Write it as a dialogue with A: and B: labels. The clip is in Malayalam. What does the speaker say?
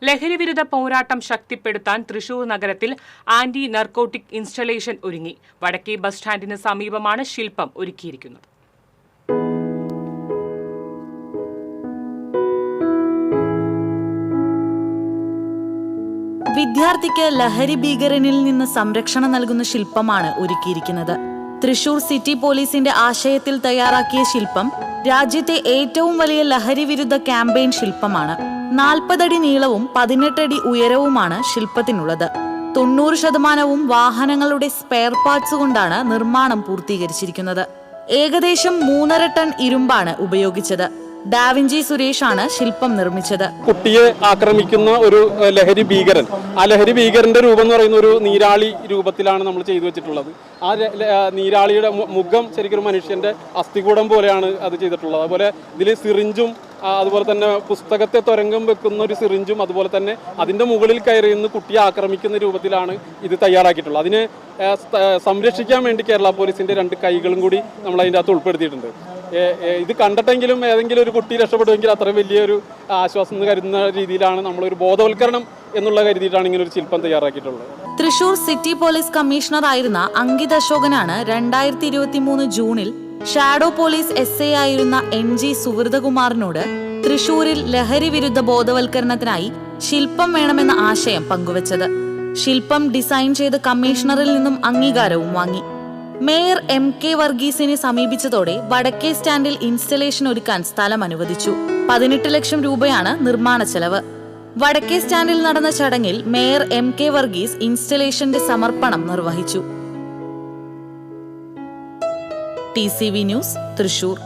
A: ലഹരിവിരുദ്ധ പോരാട്ടം ശക്തിപ്പെടുത്താൻ തൃശൂർ നഗരത്തിൽ ആന്റി നർക്കോട്ടിക് ഇൻസ്റ്റലേഷൻ ഒരുങ്ങി. വടക്കേ ബസ് സ്റ്റാൻഡിന് സമീപമാണ് ശില്പം ഒരുക്കിയിരിക്കുന്നത്.
B: വിദ്യാർത്ഥിക്ക് ലഹരി ഭീകരനിൽ നിന്ന് സംരക്ഷണം നൽകുന്ന ശില്പമാണ് ഒരുക്കിയിരിക്കുന്നത്. തൃശൂർ സിറ്റി പോലീസിന്റെ ആശയത്തിൽ തയ്യാറാക്കിയ ശില്പം രാജ്യത്തെ ഏറ്റവും വലിയ ലഹരി വിരുദ്ധ ക്യാമ്പയിൻ ശില്പമാണ്. 40 അടി നീളവും 18 അടി ഉയരവുമാണ് ശില്പത്തിനുള്ളത്. 90% വാഹനങ്ങളുടെ സ്പെയർ പാർട്സ് കൊണ്ടാണ് നിർമ്മാണം പൂർത്തീകരിച്ചിരിക്കുന്നത്. ഏകദേശം 3.5 ടൺ ഇരുമ്പാണ് ഉപയോഗിച്ചത്. ഡാവിഞ്ചി സുരേഷാണ് ശില്പം നിർമ്മിച്ചത്.
C: കുട്ടിയെ ആക്രമിക്കുന്ന ഒരു ലഹരി ഭീകരൻ, ആ ലഹരി ഭീകരന്റെ രൂപം എന്ന് പറയുന്ന ഒരു നീരാളി രൂപത്തിലാണ് നമ്മൾ ചെയ്തു വെച്ചിട്ടുള്ളത്. ആ നീരാളിയുടെ മുഖം ശരിക്കും മനുഷ്യന്റെ അസ്ഥികൂടം പോലെയാണ് അത് ചെയ്തിട്ടുള്ളത്. അതുപോലെ ഇതിൽ സിറിഞ്ചും അതുപോലെ തന്നെ പുസ്തകത്തെ തുരങ്കം വെക്കുന്ന ഒരു സിറിഞ്ചും അതുപോലെ തന്നെ അതിന്റെ മുകളിൽ കയറി നിന്ന് കുട്ടിയെ ആക്രമിക്കുന്ന രൂപത്തിലാണ് ഇത് തയ്യാറാക്കിയിട്ടുള്ളത്. അതിനെ സംരക്ഷിക്കാൻ വേണ്ടി കേരള പോലീസിന്റെ 2 കൈകളും കൂടി നമ്മൾ അതിൻ്റെ അകത്ത് ഉൾപ്പെടുത്തിയിട്ടുണ്ട്. ഇത് കണ്ടിട്ടെങ്കിലും ഏതെങ്കിലും ഒരു കുട്ടി രക്ഷപ്പെടുമെങ്കിൽ അത്ര വലിയൊരു ആശ്വാസം കരുതുന്ന രീതിയിലാണ് നമ്മളൊരു ബോധവൽക്കരണം എന്നുള്ള കരുതിയിട്ടാണ് ഇങ്ങനെ ഒരു ശില്പം തയ്യാറാക്കിയിട്ടുള്ളത്.
B: തൃശൂർ സിറ്റി പോലീസ് കമ്മീഷണർ ആയിരുന്ന അങ്കിത് അശോകനാണ് 2023 ജൂണിൽ ഷാഡോ പോലീസ് SI ആയിരുന്ന NG സുവൃതകുമാറിനോട് തൃശൂരിൽ ലഹരി വിരുദ്ധ ബോധവൽക്കരണത്തിനായി ശില്പം വേണമെന്ന ആശയം പങ്കുവച്ചത്. ശില്പം ഡിസൈൻ ചെയ്ത് കമ്മീഷണറിൽ നിന്നും അംഗീകാരവും വാങ്ങി. മേയർ MK വർഗീസിനെ സമീപിച്ചതോടെ വടക്കേ സ്റ്റാൻഡിൽ ഇൻസ്റ്റലേഷൻ ഒരുക്കാൻ സ്ഥലം അനുവദിച്ചു. 18 ലക്ഷം രൂപയാണ് നിർമ്മാണ ചെലവ്. വടക്കേ സ്റ്റാൻഡിൽ നടന്ന ചടങ്ങിൽ മേയർ MK വർഗീസ് ഇൻസ്റ്റലേഷന്റെ സമർപ്പണം നിർവഹിച്ചു. TCV news, Thrissur.